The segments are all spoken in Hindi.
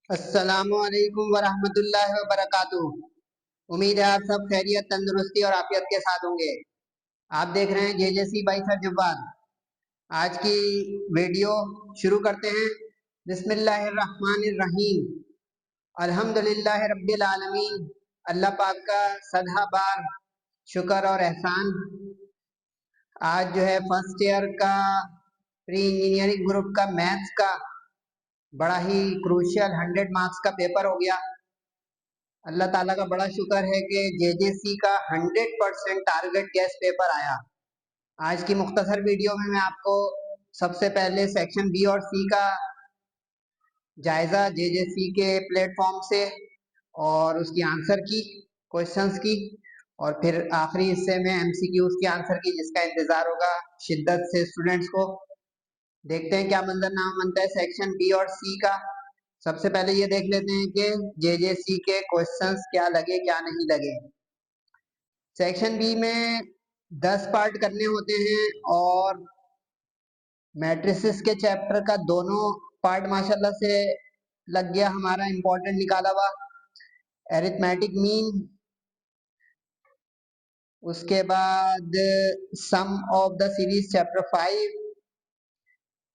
अस्सलामुअलैकुम वरहमतुल्लाहि वबरकातुहू। उम्मीद है आप सब खैरियत, तंदुरुस्ती और आफियत के साथ होंगे। आप देख रहे हैं जेजेसी बाई सर जब्बार। आज की वीडियो शुरू करते हैं। बिस्मिल्लाहिर्रहमानिर्रहीम। अल्हम्दुलिल्लाहि रब्बिल आलमीन। अल्लाह पाक का सदा बार शुक्र और एहसान। आज जो है फर्स्ट ईयर का प्री इंजीनियरिंग ग्रुप का मैथ्स का बड़ा ही क्रूशियल 100 मार्क्स का पेपर हो गया। अल्लाह ताला का बड़ा शुक्र है कि जेजेसी का 100% टारगेट गैस पेपर आया। आज की मुख्तसर वीडियो में मैं आपको सबसे पहले सेक्शन बी और सी का जायजा जेजेसी के प्लेटफॉर्म से और उसकी आंसर की क्वेश्चंस की, और फिर आखिरी हिस्से में एमसीक्यूज की आंसर की, जिसका इंतजार होगा शिद्दत से स्टूडेंट्स को। देखते हैं क्या मंजरनामा बनता है सेक्शन बी और सी का। सबसे पहले ये देख लेते हैं कि जेजेसी के क्वेश्चंस क्या लगे क्या नहीं लगे। सेक्शन बी में 10 पार्ट करने होते हैं और मैट्रिसेस के चैप्टर का दोनों पार्ट माशाल्लाह से लग गया हमारा, इंपॉर्टेंट निकाला हुआ। एरिथमेटिक मीन, उसके बाद सम ऑफ द सीरीज चैप्टर 5।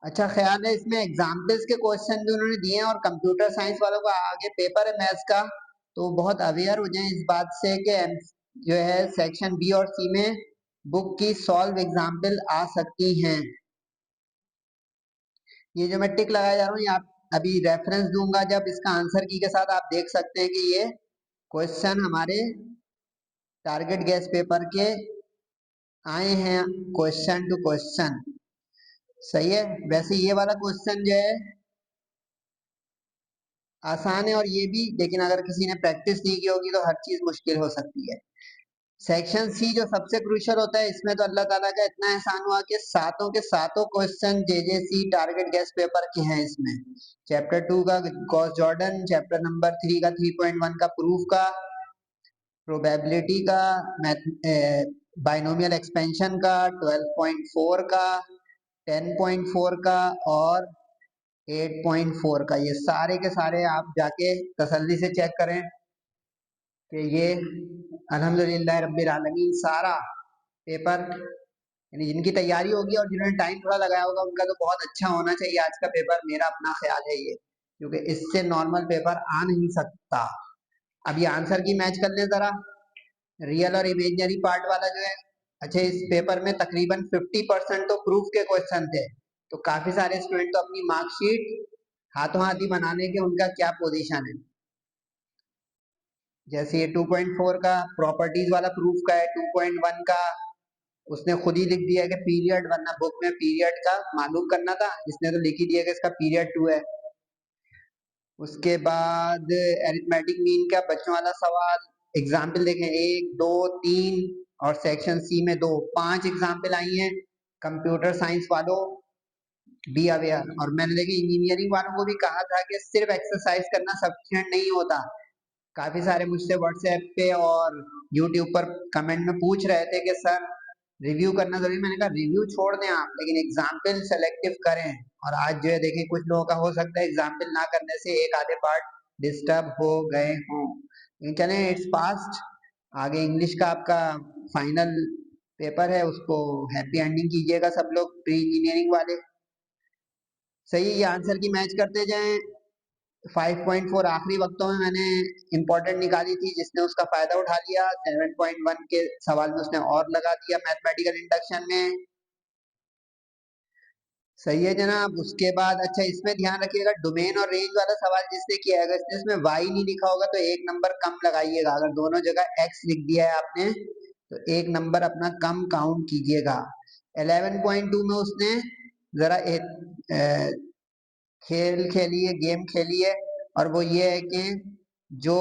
अच्छा ख्याल है इसमें एग्जाम्पल्स के क्वेश्चन भी उन्होंने दिए हैं, और कंप्यूटर साइंस वालों का आगे पेपर है मैथ्स का, तो बहुत अवेयर हो जाएं इस बात से कि जो है सेक्शन बी और सी में बुक की सॉल्व एग्जाम्पल आ सकती हैं। ये जो मैं टिक लगाया जा रहा हूँ, ये आप अभी रेफरेंस दूंगा जब इसका आंसर की के साथ, आप देख सकते हैं कि ये क्वेश्चन हमारे टारगेट गैस पेपर के आए हैं, क्वेश्चन टू क्वेश्चन। सही है। वैसे ये वाला क्वेश्चन जो है आसान है और ये भी, लेकिन अगर किसी ने प्रैक्टिस नहीं की होगी तो हर चीज मुश्किल हो सकती है। सेक्शन सी जो सबसे क्रूशियल होता है, इसमें तो अल्लाह ताला का इतना एहसान हुआ कि सातों के सातों क्वेश्चन जेजेसी टारगेट गैस पेपर के हैं। इसमें चैप्टर 2 का गॉस जॉर्डन, चैप्टर नंबर 3 का 3.1 का प्रूफ का, प्रोबेबिलिटी का, बाइनोमियल एक्सपेंशन का, 12.4 का, 10.4 का और 8.4 का। ये सारे के सारे आप जाके तसल्ली से चेक करें कि ये अल्हम्दुलिल्लाह रब्बिल आलमीन सारा पेपर, यानी जिनकी तैयारी होगी और जिन्होंने टाइम थोड़ा लगाया होगा उनका तो बहुत अच्छा होना चाहिए आज का पेपर। मेरा अपना ख्याल है ये, क्योंकि इससे नॉर्मल पेपर आ नहीं सकता। अब ये आंसर की मैच कर लें जरा, रियल और इमेजिनरी पार्ट वाला जो है। अच्छा, इस पेपर में तकरीबन 50% तो प्रूफ के क्वेश्चन थे, तो काफी सारे स्टूडेंट तो अपनी मार्कशीट हाथों हाथ ही बनाने के उनका क्या पोजीशन है। जैसे ये 2.4 का प्रॉपर्टीज वाला प्रूफ का है, 2.1 का उसने खुद ही लिख दिया कि पीरियड, वरना बुक में पीरियड का मालूम करना था, इसने तो लिख ही दिया कि इसका पीरियड 2 है। उसके बाद एरिथमेटिक मीन का बच्चों वाला सवाल, एग्जाम्पल देखें 1 2 3, और सेक्शन सी में 2 5 एग्जाम्पल आई हैं। कंप्यूटर साइंस वालों बी अवेयर। और मैंने देखे इंजीनियरिंग वालों को भी कहा था कि सिर्फ एक्सरसाइज करना सफिशिएंट नहीं होता। काफी सारे मुझसे व्हाट्सएप पे और यूट्यूब पर कमेंट में पूछ रहे थे कि सर रिव्यू करना जरूरी। मैंने कहा रिव्यू छोड़ दें आप, लेकिन एग्जाम्पल सेलेक्टिव करें। और आज जो है देखें, कुछ लोगों का हो सकता है एग्जाम्पल ना करने से एक आधे पार्ट डिस्टर्ब हो गए हों, लेकिन चलें इट्स पास्ट। आगे इंग्लिश का आपका फाइनल पेपर है, उसको हैप्पी एंडिंग कीजिएगा सब लोग, प्री इंजीनियरिंग वाले। सही, ये आंसर की मैच करते जाएं। 5.4 आखिरी वक्तों में मैंने इंपॉर्टेंट निकाली थी, जिसने उसका फायदा उठा लिया। 7.1 के सवाल में उसने और लगा दिया मैथमेटिकल इंडक्शन में। सही है जनाब। उसके बाद अच्छा इसमें ध्यान रखिएगा, डोमेन और रेंज वाला सवाल जिसने किया है, अगर इसमें वाई नहीं लिखा होगा तो एक नंबर कम लगाइएगा। अगर दोनों जगह एक्स लिख दिया है आपने तो एक नंबर अपना कम काउंट कीजिएगा। 11.2 में उसने जरा खेल खेली है, गेम खेली है, और वो ये है कि जो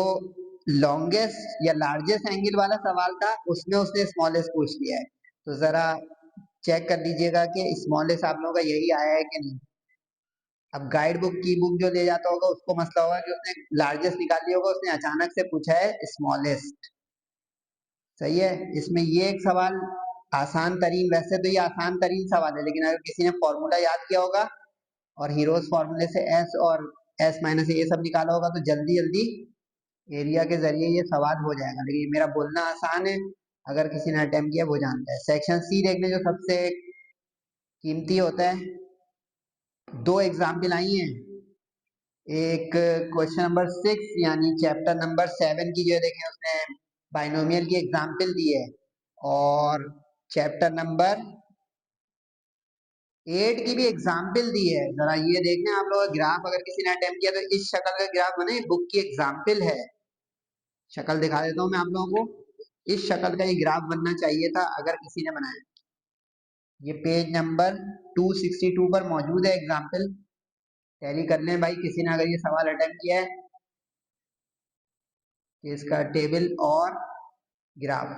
लॉन्गेस्ट या लार्जेस्ट एंगल वाला सवाल था उसमें उसने स्मॉलेस्ट पूछ लिया है। तो जरा चेक कर लीजिएगा कि स्मॉलेस्ट आप लोगों का यही आया है कि नहीं। अब गाइड बुक की बुक जो ले जाता होगा उसको मसला होगा कि उसने लार्जेस्ट निकाल लिया होगा, उसने अचानक से पूछा है स्मॉलेस्ट। सही है। इसमें ये एक सवाल आसान तरीन, वैसे तो ये आसान तरीन सवाल है, लेकिन अगर किसी ने फॉर्मूला याद किया होगा और हीरोज फॉर्मूले से एस और एस माइनस ये सब निकाला होगा, तो जल्दी जल्दी एरिया के जरिए ये सवाल हो जाएगा। लेकिन मेरा बोलना आसान है, अगर किसी ने अटेम्प्ट किया वो जानता है। सेक्शन सी देखने जो सबसे कीमती होता है, दो एग्जाम्पल आई हैं। एक क्वेश्चन नंबर 6 यानी चैप्टर नंबर 7 की जो देखें उसने बाइनोमियल की एग्जाम्पल दी है, और चैप्टर नंबर 8 की भी एग्जाम्पल दी है। जरा ये देखना आप लोग, ग्राफ अगर किसी ने अटेम्प्ट किया तो इस शक्ल का ग्राफ बने, बुक की एग्जाम्पल है। शक्ल दिखा देता हूँ मैं आप लोगों को, इस शक्ल का ये ग्राफ बनना चाहिए था अगर किसी ने बनाया। ये पेज नंबर 262 पर मौजूद है एग्जाम्पल, टैली कर लें भाई किसी ने अगर ये सवाल अटेम्प्ट किया है, इसका टेबल और ग्राफ।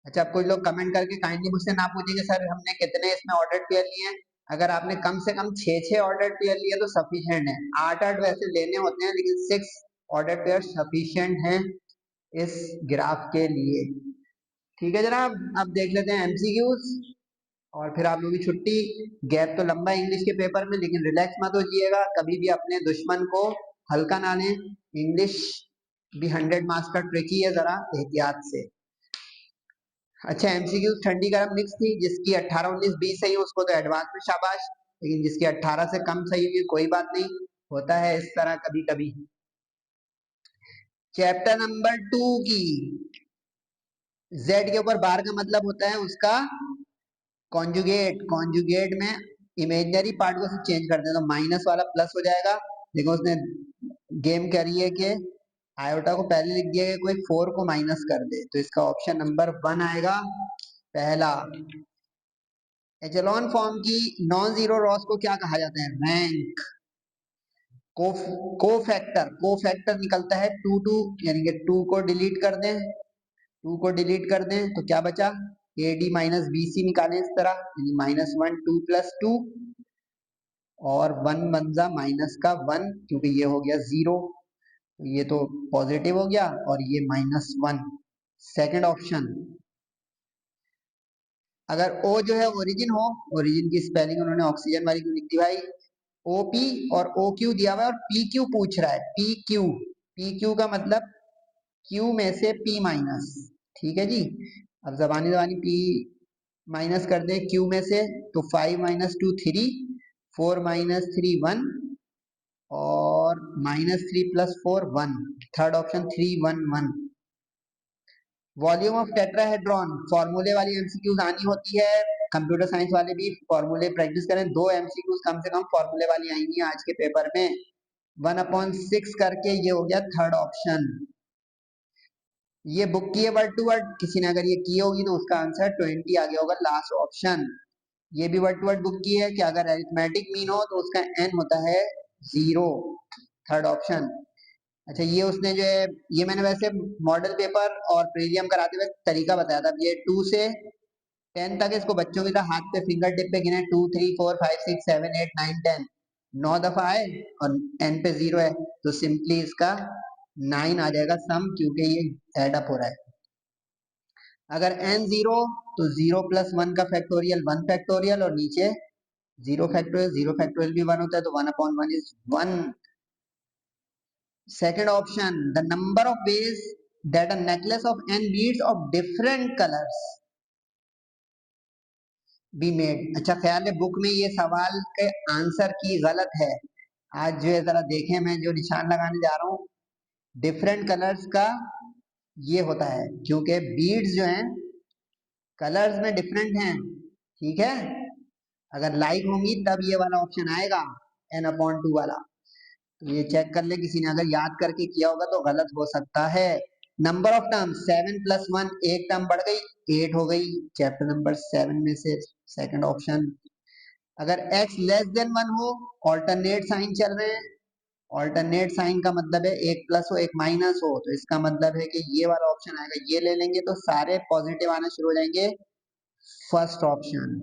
अच्छा, अब कुछ लोग कमेंट करके काइंडली मुझसे ना पूछेंगे सर हमने कितने इसमें ऑर्डर पेयर लिए हैं। अगर आपने कम से कम 6 ऑर्डर पेयर लिए तो सफिशिएंट है। 8 वैसे लेने होते हैं, लेकिन 6 ऑर्डर पेयर सफिशिएंट हैं इस ग्राफ के लिए। ठीक है जनाब, अब देख लेते हैं एमसीक्यूज और फिर आप लोगों की छुट्टी। गैप तो लंबा है इंग्लिश के पेपर में, लेकिन रिलैक्स मत होइएगा, कभी भी अपने दुश्मन को हल्का ना लें। इंग्लिश भी 100 मार्क्स का ट्रिकी है, जरा एहतियात से। अच्छा, एमसीक्यू ठंडी गर्म मिक्स थी, जिसकी 18 19 20 सही उसको तो एडवांस में शाबाश, लेकिन जिसकी 18 से कम सही हुई कोई बात नहीं, होता है इस तरह कभी कभी। चैप्टर नंबर 2 की जेड के ऊपर बार का मतलब होता है उसका कॉन्जुगेट। कॉन्जुगेट में इमेजिनरी पार्ट को चेंज कर दें तो माइनस वाला प्लस हो जाएगा। देखो उसने गेम करी है कि आयोटा को पहले लिख दिया कि कोई 4 को माइनस कर दे, तो इसका ऑप्शन नंबर 1 आएगा पहला। एचेलॉन फॉर्म की नॉन जीरो रॉस को क्या कहा जाता है? रैंक। को फैक्टर निकलता है 2 2, यानी कि 2 को डिलीट कर दें, 2 को डिलीट कर दें तो क्या बचा? AD माइनस BC निकालें इस तरह, यानी -1 2 + 2, और 1 बन जा माइनस का 1, क्योंकि ये हो गया 0, तो ये तो पॉजिटिव हो गया, और ये -1। Second option. अगर O जो है ओरिजिन हो, ओरिजिन की स्पेलिंग उन्होंने ऑक्सीजन वाली क्यों लिख दी भाई? OP और OQ दिया हुआ है और PQ पूछ रहा है, PQ का मतलब Q में से P माइनस। ठीक है जी, अब जबानी जबानी P माइनस कर दे Q में से, तो 5 - 2 3, 4 - 3 1, और -3 + 4 1। Third option 3 1 1। Volume of tetrahedron, फॉर्मूले वाली एमसीक्यूज आनी होती है, कंप्यूटर साइंस वाले भी फॉर्मूले प्रैक्टिस करें। 2 एमसीक्यूज कम से कम फॉर्मूले वाली आएंगी आज के पेपर में। 1/6 करके ये हो गया थर्ड ऑप्शन। ये बुक की है वर्ड टू वर्ड, किसी ने अगर ये की होगी तो उसका आंसर 20 आ गया होगा लास्ट ऑप्शन। ये भी वर्ड टू वर्ड बुक की है कि अगर अरिथमेटिक मीन हो तो उसका n होता है 0, थर्ड ऑप्शन। अच्छा, ये उसने जो है, ये मैंने वैसे मॉडल पेपर और प्रीलियम कराते हुए तरीका बताया था। ये 2 से 10 तक इसको बच्चों की तरह हाथ पे फिंगर टिप पे गिने, 2 3 4 5 6 7 8 9 10, 9 दफा आए और n पे 0 है, तो सिंपली इसका 9 आ जाएगा सम, क्योंकि ये एड अप हो रहा है। अगर n 0 तो 0 + 1 का फैक्टोरियल 1 फैक्टोरियल, और नीचे 0 फैक्टोरियल, 0 फैक्टोरियल भी 1 होता है, तो 1/1 is 1। Second option, the number of ways that a necklace of n beads of different colors be made। अच्छा, ख्याल है बुक में ये सवाल के आंसर की गलत है। आज जो है जरा देखें, मैं जो निशान लगाने जा रहा हूँ, डिफरेंट कलर्स का ये होता है क्योंकि बीड्स जो हैं कलर्स में डिफरेंट हैं। ठीक है, अगर लाइट होंगी तब ये वाला ऑप्शन आएगा, n/2 वाला। तो ये चेक कर ले, किसी ने अगर याद करके किया होगा तो गलत हो सकता है। नंबर ऑफ टर्म 7 + 1, एक टर्म बढ़ गई 8 हो गई, चैप्टर नंबर 7 में से सेकंड ऑप्शन। अगर x <1 हो, ऑल्टरनेट साइन चल रहे हैं, ऑल्टरनेट साइन का मतलब है एक प्लस हो एक माइनस हो, तो इसका मतलब है कि ये वाला ऑप्शन आएगा, ये ले लेंगे तो सारे पॉजिटिव आना शुरू हो जाएंगे, first option.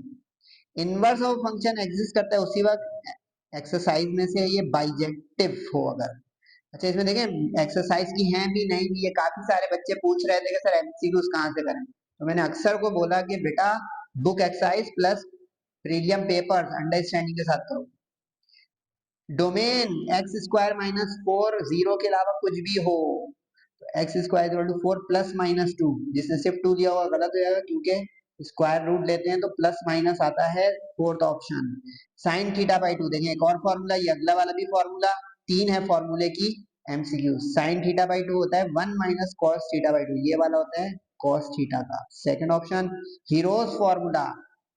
Inverse of function exist करता है उसी वक्त एक्सरसाइज में से ये बाइजेक्टिव हो अगर। अच्छा, इसमें देखें एक्सरसाइज की हैं भी नहीं भी, ये काफी सारे बच्चे पूछ रहे थे कि सर एमसीक्यूज कहाँ से करें, तो मैंने अक्सर को बोला कि बेटा book exercise plus prelim papers understanding के साथ करो। Domain x square minus 4 zero के अलावा कुछ भी हो, x square equal to 4 plus minus 2, जिसने सिर्फ 2 दिया हुआ गलत हो जाएगा क्योंकि स्क्वायर रूट लेते हैं तो प्लस माइनस आता है fourth option. Sine theta by 2, देखें एक और फॉर्मूला, ये अगला वाला भी फॉर्मूला, 3 है फॉर्मूले की एमसीक्यू। साइन थीटा बाई 2 होता है 1 माइनस कॉस थीटा बाई 2, ये वाला होता है कॉस थीटा का। सेकंड ऑप्शन हीरोज फॉर्मूला,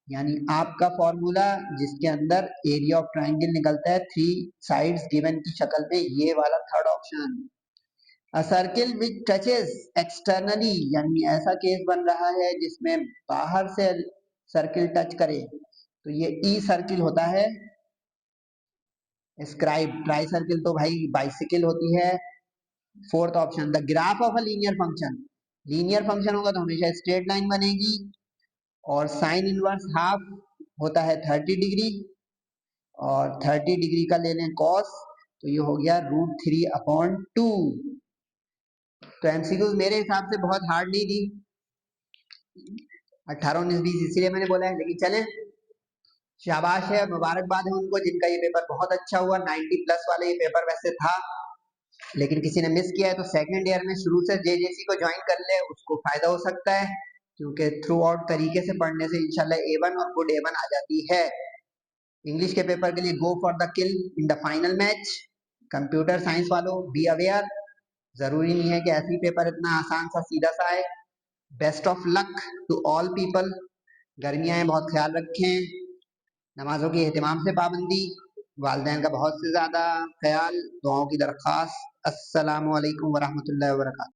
यानी आपका फॉर्मूला जिसके अंदर एरिया ऑफ ट्राइंगल निकलता है 3 साइड्स गिवन की शक्ल में, ये वाला थर्ड ऑप्शन। अ सर्किल विच टचेस एक्सटर्नली, यानी ऐसा केस बन रहा है जिसमें बाहर से सर्किल टच करे, तो ये ई सर्किल होता है। स्क्राइब, ट्राई सर्किल तो भाई बाइसिकल होती है। Fourth option the graph of a linear function, linear function होगा तो हमेशा स्ट्रेट लाइन बनेगी, और साइन इनवर्स हाफ होता है 30 डिग्री, और 30 डिग्री का ले लें कॉस, तो ये हो गया √3/2। तो एमसीक्यू मेरे हिसाब से बहुत हार्ड नहीं थी, 18 19 20 इसीलिए मैंने बोला है, लेकिन चले शाबाश है, मुबारकबाद है उनको जिनका ये पेपर बहुत अच्छा हुआ। 90 प्लस वाले ये पेपर वैसे था, लेकिन किसी ने मिस किया है तो सेकंड ईयर में शुरू से जेजेसी को ज्वाइन कर ले, उसको फायदा हो सकता है, क्योंकि थ्रू आउट तरीके से पढ़ने से इंशाल्लाह A1 और गुड A1 आ जाती है। इंग्लिश के पेपर के लिए go for the kill in the final match. Computer science वालों बी अवेयर, जरूरी नहीं है कि ऐसी पेपर इतना आसान सा सीधा सा आए। Best of luck to all people. गर्मियां हैं, बहुत ख्याल रखें, नमाजों की एहतिमाम से पाबंदी, वालदैन का बहुत से ज़्यादा ख्याल, दुआओं की दरख्वास्त। अस्सलामु अलैकुम वरहमतुल्लाहि वबरकातुहू।